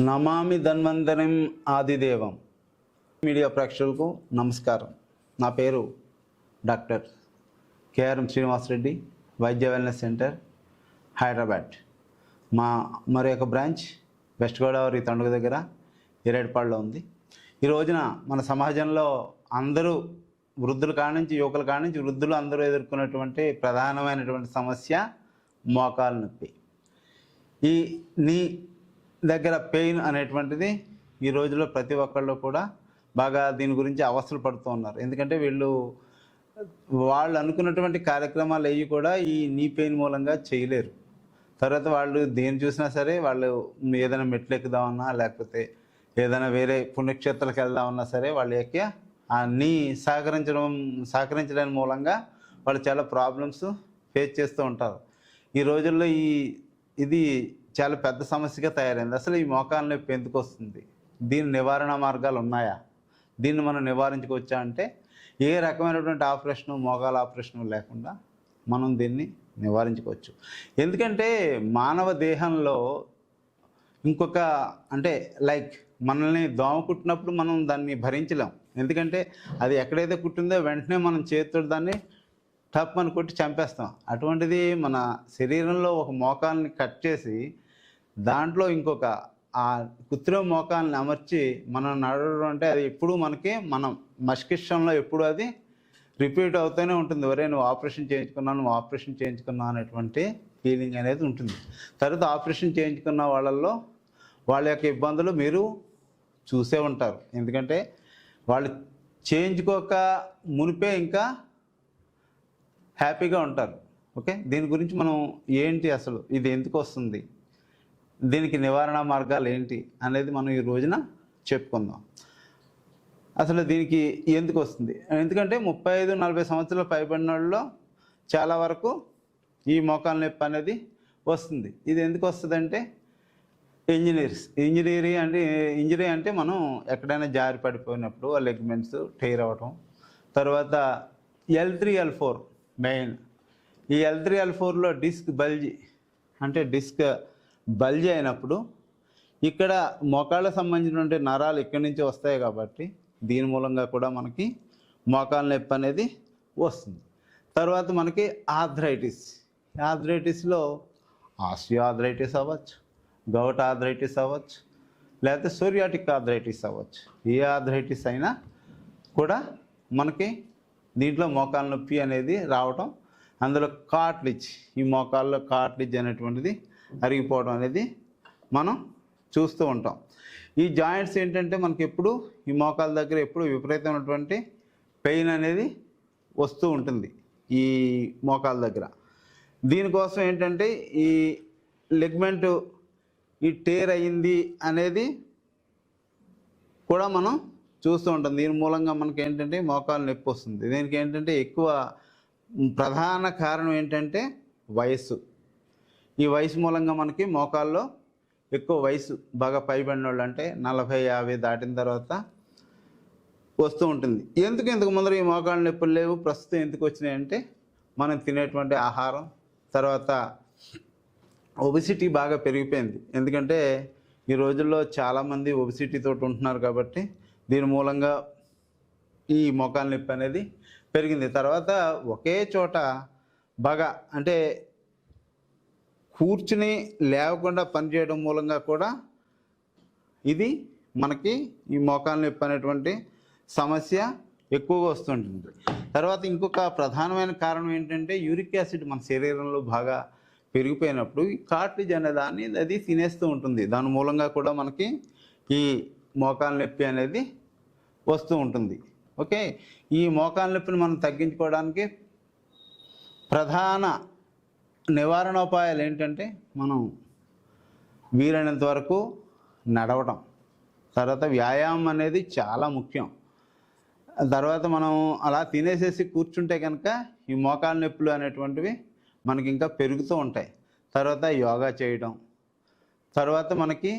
నమామి ధన్వంతరిం ఆదిదేవం. Media ప్రేక్షకులకు నమస్కారం. నా పేరు డాక్టర్ కేఆర్ఎం శ్రీనివాసరెడ్డి, వైద్య వెల్నెస్ సెంటర్, హైదరాబాద్. మరొక బ్రాంచ్ వెస్ట్ గోదావరి తండుగ దగ్గర ఇరేడ్పాడులో ఉంది. ఈ రోజున మన సమాజంలో అందరూ వృద్ధుల కానించి యువకుల కానించి వృద్ధులు అందరూ ఎదుర్కొన్నటువంటి ప్రధానమైనటువంటి సమస్య మోకాలు నొప్పి. ఈ నీ దగ్గర పెయిన్ అనేటువంటిది ఈ రోజుల్లో ప్రతి ఒక్కళ్ళు కూడా బాగా దీని గురించి అవస్థలు పడుతూ ఉన్నారు. ఎందుకంటే వాళ్ళు అనుకున్నటువంటి కార్యక్రమాలు అవి కూడా ఈ నీ పెయిన్ మూలంగా చేయలేరు. తర్వాత వాళ్ళు దేని చూసినా సరే వాళ్ళు ఏదైనా మెట్లు ఎక్కుదామన్నా లేకపోతే ఏదైనా వేరే పుణ్యక్షేత్రాలకు వెళ్దామన్నా సరే వాళ్ళ యొక్క ఆ నీ సహకరించడం మూలంగా వాళ్ళు చాలా ప్రాబ్లమ్స్ ఫేస్ చేస్తూ ఉంటారు. ఈ రోజుల్లో ఇది చాలా పెద్ద సమస్యగా తయారైంది. అసలు ఈ మోకాలు నొప్పి ఎందుకు వస్తుంది, దీని నివారణ మార్గాలు ఉన్నాయా, దీన్ని మనం నివారించుకోవచ్చా అంటే ఏ రకమైనటువంటి మోకాల ఆపరేషన్ లేకుండా మనం దీన్ని నివారించుకోవచ్చు. ఎందుకంటే మానవ దేహంలో ఇంకొక మనల్ని దోమ కుట్టినప్పుడు మనం దాన్ని భరించలేం. ఎందుకంటే అది ఎక్కడైతే కుట్టిందో వెంటనే మనం చేతితో దాన్ని టప్ అని కొట్టి చంపేస్తాం. అటువంటిది మన శరీరంలో ఒక మోకాల్ని కట్ చేసి దాంట్లో ఇంకొక ఆ కృత్రిమ మోకాల్ని అమర్చి మనం నడవడం అంటే అది ఎప్పుడు మనం మస్తిష్కంలో ఎప్పుడు అది రిపీట్ అవుతూనే ఉంటుంది. నువ్వు ఆపరేషన్ చేయించుకున్నావు అనేటువంటి ఫీలింగ్ అనేది ఉంటుంది. తర్వాత ఆపరేషన్ చేయించుకున్న వాళ్ళ యొక్క ఇబ్బందులు మీరు చూసే ఉంటారు. ఎందుకంటే వాళ్ళు చేయించుకోక మునిపే ఇంకా హ్యాపీగా ఉంటారు. ఓకే, దీని గురించి మనం ఏంటి, అసలు ఇది ఎందుకు వస్తుంది, దీనికి నివారణ మార్గాలు ఏంటి అనేది మనం ఈ రోజున చెప్పుకుందాం. అసలు దీనికి ఎందుకు వస్తుంది, ఎందుకంటే 35-40 సంవత్సరాల పైబడిన వాళ్ళలో చాలా వరకు ఈ మోకాలు నొప్పి అనేది వస్తుంది. ఇది ఎందుకు వస్తుంది అంటే ఇంజరీ అంటే మనం ఎక్కడైనా జారి పడిపోయినప్పుడు ఆ లెగ్మెంట్స్ టైర్ అవ్వటం. తర్వాత L3 L4 మెయిన్. ఈ L3 L4లో డిస్క్ బల్జీ అయినప్పుడు ఇక్కడ మోకాళ్ళకు సంబంధించినటువంటి నరాలు ఇక్కడి నుంచి వస్తాయి కాబట్టి దీని మూలంగా కూడా మనకి మోకాలు నొప్పి అనేది వస్తుంది. తర్వాత మనకి ఆర్థరైటిస్లో ఆస్టియో ఆర్థరైటిస్ అవ్వచ్చు, గౌట్ ఆర్థరైటిస్ అవ్వచ్చు, లేకపోతే సోరియాటిక్ ఆర్థరైటిస్ అవ్వచ్చు. ఏ ఆర్థరైటిస్ అయినా కూడా మనకి దీంట్లో మోకాలు నొప్పి అనేది రావటం, అందులో ఈ మోకాల్లో కార్టిలేజ్ అనేటువంటిది అరిగిపోవడం అనేది మనం చూస్తూ ఉంటాం. ఈ జాయింట్స్ ఏంటంటే మనకి ఎప్పుడు ఈ మోకాల దగ్గర ఎప్పుడు విపరీతమైనటువంటి పెయిన్ అనేది వస్తూ ఉంటుంది ఈ మోకాల దగ్గర. దీనికోసం ఏంటంటే ఈ లెగ్మెంట్ టేర్ అయ్యింది అనేది కూడా మనం చూస్తూ ఉంటాం. దీని మూలంగా మనకి ఏంటంటే మోకాలు నొప్పి వస్తుంది. దీనికి ఏంటంటే ఎక్కువ ప్రధాన కారణం ఏంటంటే వయస్సు. ఈ వయసు మూలంగా మనకి మోకాల్లో ఎక్కువ వయసు బాగా పైబడిన వాళ్ళు అంటే 40-50 దాటిన తర్వాత వస్తూ ఉంటుంది. ఎందుకు ముందర ఈ మోకాళ్ళ నొప్పులు లేవు, ప్రస్తుతం ఎందుకు వచ్చినాయంటే మనం తినేటువంటి ఆహారం, తర్వాత ఒబిసిటీ బాగా పెరిగిపోయింది. ఎందుకంటే ఈ రోజుల్లో చాలామంది ఒబిసిటీతో ఉంటున్నారు కాబట్టి దీని మూలంగా ఈ మోకాలు నొప్పి అనేది పెరిగింది. తర్వాత ఒకే చోట బాగా కూర్చుని లేవకుండా పనిచేయడం మూలంగా కూడా ఇది మనకి ఈ మోకాలు నొప్పి అనేటువంటి సమస్య ఎక్కువగా వస్తుంటుంది. తర్వాత ఇంకొక ప్రధానమైన కారణం ఏంటంటే యూరిక్ యాసిడ్ మన శరీరంలో బాగా పెరిగిపోయినప్పుడు ఈ కార్టిలేజ్ అనే దాన్ని అది తినేస్తూ ఉంటుంది. దాని మూలంగా కూడా మనకి ఈ మోకాలు నొప్పి అనేది వస్తూ ఉంటుంది. ఓకే, ఈ మోకాలు నొప్పిని మనం తగ్గించుకోవడానికి ప్రధాన నివారణోపాయాలు ఏంటంటే మనం వీలైనంత వరకు నడవటం, తర్వాత వ్యాయామం అనేది చాలా ముఖ్యం. తర్వాత మనం అలా తినేసేసి కూర్చుంటే కనుక ఈ మోకాలు నొప్పులు అనేటువంటివి మనకి ఇంకా పెరుగుతూ ఉంటాయి. తర్వాత యోగా చేయడం, తర్వాత మనకి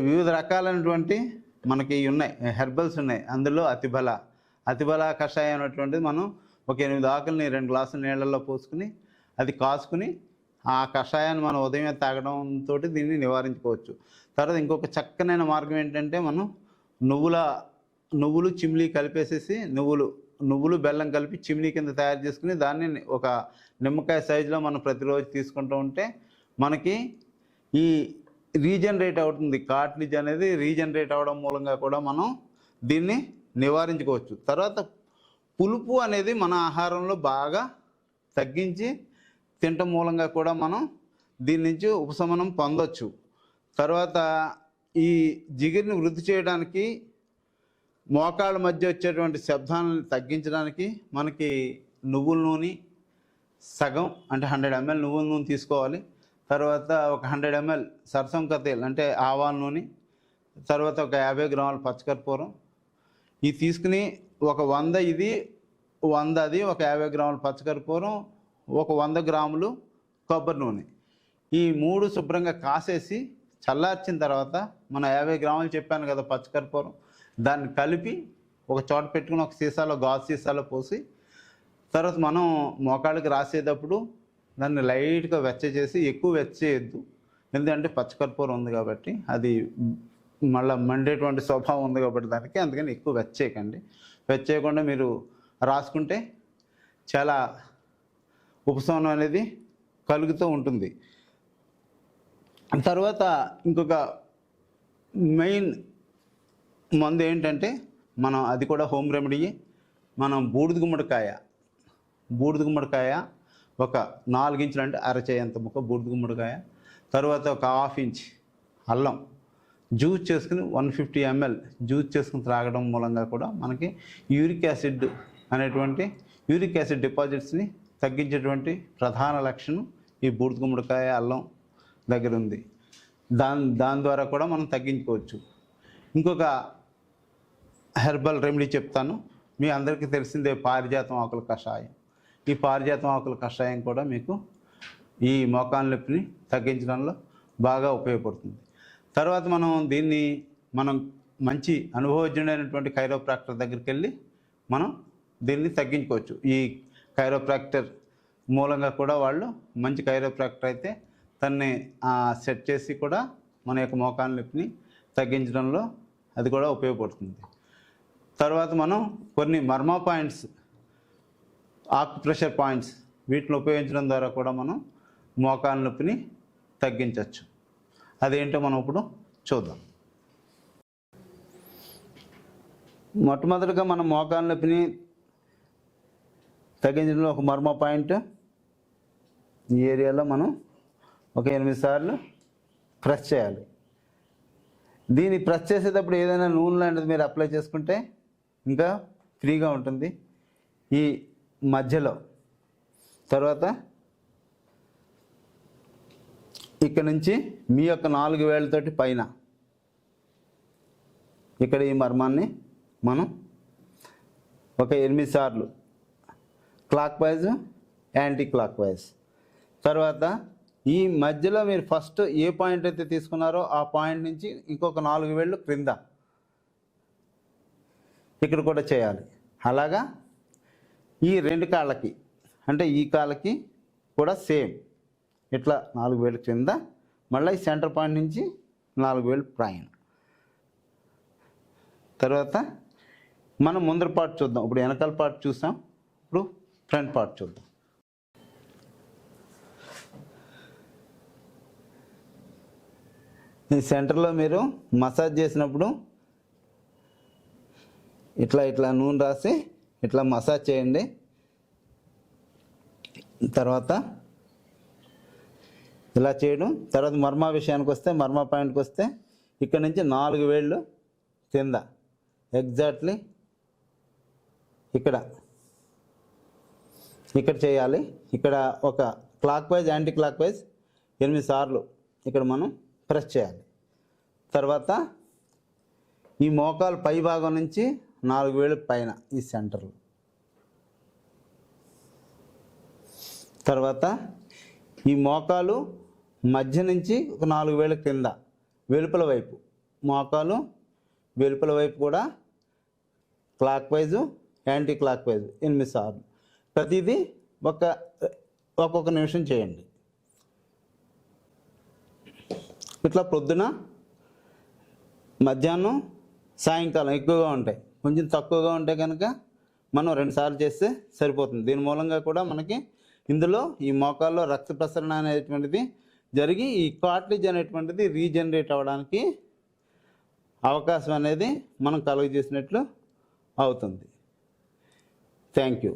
వివిధ రకాలైనటువంటి మనకి ఉన్నాయి, హెర్బల్స్ ఉన్నాయి. అందులో అతిబల కషాయం అనేటువంటిది మనం ఒక 8 ఆకుల్ని 2 గ్లాసుల నీళ్ళల్లో పోసుకుని అది కాసుకుని ఆ కషాయాన్ని మనం ఉదయమే తాగడంతో దీన్ని నివారించుకోవచ్చు. తర్వాత ఇంకొక చక్కనైన మార్గం ఏంటంటే మనం నువ్వులు చిమ్లీ కలిపేసేసి నువ్వులు బెల్లం కలిపి చిమ్లీ కింద తయారు చేసుకుని దాన్ని ఒక నిమ్మకాయ సైజులో మనం ప్రతిరోజు తీసుకుంటూ ఉంటే మనకి ఈ రీజనరేట్ అవుతుంది. కార్టిలేజ్ అనేది రీజనరేట్ అవ్వడం మూలంగా కూడా మనం దీన్ని నివారించుకోవచ్చు. తర్వాత పులుపు అనేది మన ఆహారంలో బాగా తగ్గించి తినటం మూలంగా కూడా మనం దీని నుంచి ఉపశమనం పొందొచ్చు. తర్వాత ఈ జిగురుని వృద్ధి చేయడానికి, మోకాళ్ళ మధ్య వచ్చేటువంటి శబ్దాలను తగ్గించడానికి మనకి నువ్వుల నూనె సగం అంటే 100 ml నువ్వుల నూనె తీసుకోవాలి. తర్వాత ఒక 100 ml సరసం కా తేల్ అంటే ఆవాల నూనె, తర్వాత ఒక 50 గ్రాముల పచ్చకర్పూరం ఇది తీసుకుని ఒక 100 ఇది 100 అది ఒక 50 గ్రాముల పచ్చకర్పూరం, ఒక 100 గ్రాములు కొబ్బరి నూనె, ఈ 3 శుభ్రంగా కాసేసి చల్లార్చిన తర్వాత మన 50 గ్రాములు చెప్పాను కదా పచ్చకర్పూరం, దాన్ని కలిపి ఒక చోట పెట్టుకుని ఒక సీసాలో గాజు సీసాలో పోసి తర్వాత మనం మోకాళ్ళకి రాసేటప్పుడు దాన్ని లైట్గా వెచ్చచేసి, ఎక్కువ వెచ్చేయద్దు ఎందుకంటే పచ్చకర్పూరం ఉంది కాబట్టి అది మళ్ళీ మండేటువంటి స్వభావం ఉంది కాబట్టి దానికి, అందుకని ఎక్కువ వెచ్చేయకండి. వెచ్చేయకుండా మీరు రాసుకుంటే చాలా ఉపశమనం అనేది కలుగుతూ ఉంటుంది. తర్వాత ఇంకొక మెయిన్ మందు ఏంటంటే మనం అది కూడా హోమ్ రెమెడీ, మనం బూడిద గుమ్మడికాయ ఒక 4 ఇంచులు అంటే అరచేయంత ముక్క బూడిద గుమ్మడికాయ, తర్వాత ఒక 1/2 ఇంచ్ అల్లం జ్యూస్ చేసుకుని 150 ml జ్యూస్ చేసుకుని త్రాగడం మూలంగా కూడా మనకి యూరిక్ యాసిడ్ డిపాజిట్స్ని తగ్గించేటువంటి ప్రధాన లక్షణం ఈ బూడిద గుమ్మడికాయ అల్లం దగ్గర ఉంది. దాని ద్వారా కూడా మనం తగ్గించుకోవచ్చు. ఇంకొక హెర్బల్ రెమెడీ చెప్తాను. మీ అందరికీ తెలిసిందే పారిజాతం ఆకుల కషాయం. ఈ పారిజాతం ఆకుల కషాయం కూడా మీకు ఈ మోకాళ్ళ నొప్పిని తగ్గించడంలో బాగా ఉపయోగపడుతుంది. తర్వాత మనం మంచి అనుభవజ్ఞుడైనటువంటి కైరోప్రాక్టర్ దగ్గరికి వెళ్ళి మనం దీన్ని తగ్గించుకోవచ్చు. ఈ కైరోప్రాక్టర్ మూలంగా కూడా వాళ్ళు మంచి కైరోప్రాక్టర్ అయితే తన్ని సెట్ చేసి కూడా మన యొక్క మోకాళ్ళ నొప్పిని తగ్గించడంలో అది కూడా ఉపయోగపడుతుంది. తర్వాత మనం కొన్ని మర్మా పాయింట్స్, ఆక్యుప్రెషర్ పాయింట్స్ వీటిని ఉపయోగించడం ద్వారా కూడా మనం మోకాళ్ళ నొప్పిని తగ్గించవచ్చు. అదేంటో మనం ఇప్పుడు చూద్దాం. మొట్టమొదటిగా మనం మోకాళ్ళ నొప్పిని తగ్గించడంలో ఒక మర్మ పాయింట్, ఈ ఏరియాలో మనం ఒక 8 సార్లు ప్రెస్ చేయాలి. దీన్ని ప్రెస్ చేసేటప్పుడు ఏదైనా నూనె లాంటిది మీరు అప్లై చేసుకుంటే ఇంకా ఫ్రీగా ఉంటుంది. ఈ మధ్యలో తర్వాత ఇక్కడ నుంచి మీ యొక్క 4 వేళ్ళతోటి పైన ఇక్కడ ఈ మర్మాన్ని మనం ఒక 8 సార్లు clock wise, anti clock wise. తర్వాత ఈ మధ్యలో మీరు ఫస్ట్ ఏ పాయింట్ అయితే తీసుకున్నారో ఆ పాయింట్ నుంచి ఇంకొక 4 వేళ్ళు క్రింద ఇక్కడ కూడా చేయాలి. అలాగా ఈ 2 కాళ్ళకి అంటే ఈ కాళ్ళకి కూడా సేమ్ ఇట్లా 4 వేలు క్రింద, మళ్ళీ ఈ సెంటర్ పాయింట్ నుంచి 4 వేలు పైన. తర్వాత మనం ముందర పార్ట్ చూద్దాం. ఇప్పుడు వెనకాల పార్ట్ చూసాం, ఇప్పుడు ఫ్రంట్ పార్ట్ చూద్దాం. ఈ సెంటర్లో మీరు మసాజ్ చేసినప్పుడు ఇట్లా నూనె రాసి ఇట్లా మసాజ్ చేయండి. తర్వాత ఇలా చేయడం. తర్వాత మర్మా విషయానికి వస్తే, మర్మా పాయింట్కి వస్తే ఇక్కడ నుంచి 4 వేళ్ళు కింద ఎగ్జాక్ట్లీ ఇక్కడ చేయాలి. ఇక్కడ ఒక clock wise, anti clock wise 8 సార్లు ఇక్కడ మనం ప్రెస్ చేయాలి. తర్వాత ఈ మోకాలు పై భాగం నుంచి 4 వేలు పైన ఈ సెంటర్లో. తర్వాత ఈ మోకాలు మధ్య నుంచి ఒక 4 వేల కింద వెలుపల వైపు, మోకాలు వెలుపల వైపు కూడా clock wise, anti clock wise 8 సార్లు. ప్రతిదీ ఒక్కొక్క నిమిషం చేయండి. ఇట్లా ప్రొద్దున, మధ్యాహ్నం, సాయంకాలం ఎక్కువగా ఉంటాయి. కొంచెం తక్కువగా ఉంటే కనుక మనం 2 సార్లు చేస్తే సరిపోతుంది. దీని మూలంగా కూడా మనకి ఇందులో ఈ మోకాల్లో రక్త ప్రసరణ అనేటువంటిది జరిగి ఈ కార్టిలేజ్ అనేటువంటిది రీజనరేట్ అవ్వడానికి అవకాశం అనేది మనం కలుగజేసినట్లు అవుతుంది. Thank you.